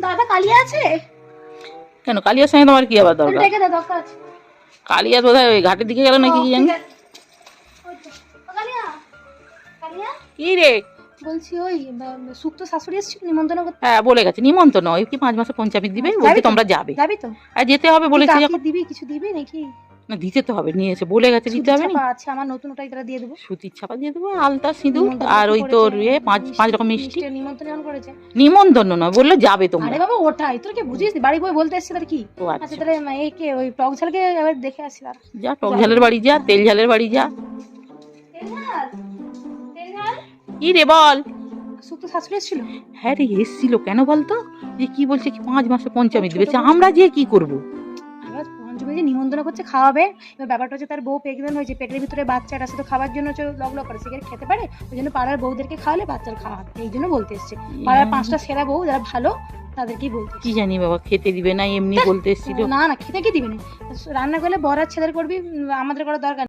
দাদা কালিয়া আছে? কেন কালিয়ার সঙ্গে তোমার কি আবার দরকার? দেখে দে, দরকার আছে। কালিয়া বোধহয় ওই ঘাটের দিকে গেল নাকি কি জানি। ঠিক আছে। ওই তো। ও কালিয়া, কালিয়া কি রে? বলছি ওই সুক্ত শাশুড়ি এসেছিল নিমন্ত্রণ করতে। হ্যাঁ বলে গেছে নিমন্ত্রণ, ওই কি 5 মাসে পঞ্চামৃত দিবে, বলছে তোমরা যাবে। যাবি তো? আর যেতে হবে বলেছে যখন। দিবি কিছু দিবি নাকি? না দিতে তো হবে, নিয়ে এসে বলে গেছে দিতে হবে না। আচ্ছা আমার নতুন ওটাই তারা দিয়ে দেবো। সুতির ছাপা দিয়ে দেবো, আলতা সিঁদুর আর ওই তোর পাঁচ রকম মিষ্টি। নিমন্ত্রণ করেছে। নিমন্ত্রণ নয়, বললো যাবে তোমরা। আরে বাবা ওটাই, তোর কি বুঝিস, বাড়ি বই বলতে এসেছে তার কি। ও আচ্ছা আচ্ছা, তাহলে এই কে ওই টক ঝালকে এবার দেখে আসি তার। যা টক ঝালের বাড়ি যা, তেল ঝালের বাড়ি যা। কি রে বল? সুক্ত শাশুড়ি এসেছিল। হ্যাঁ রে এসেছিল, কেন বলতো? যে কি বলছে কি 5 মাসে পঞ্চামৃত দিবে, আমরা যে কি করবো? পঞ্চমী যে নিমন্ত্রণ করছে খাওয়াবে, এবার ব্যাপারটা হচ্ছে তার বউ প্রেগনেন্ট হয়েছে, পেটের ভিতরে বাচ্চাটা, সে তো খাবার জন্য লগ লগ করে, সেখানে খেতে পারে, ওই জন্য পাড়ার বউদেরকে খাওয়ালে বাচ্চার খাওয়া হবে, এই জন্য বলতে এসছে। পাড়ার 5টা সেরা বউ যারা ভালো তাদেরকেই বলতে। কি জানি বাবা, খেতে দিবে না এমনি বলতে এসেছিল। না না খেতে কি দিবে না, রান্না করলে বড়ার ছেলের করবি, আমাদের করার দরকার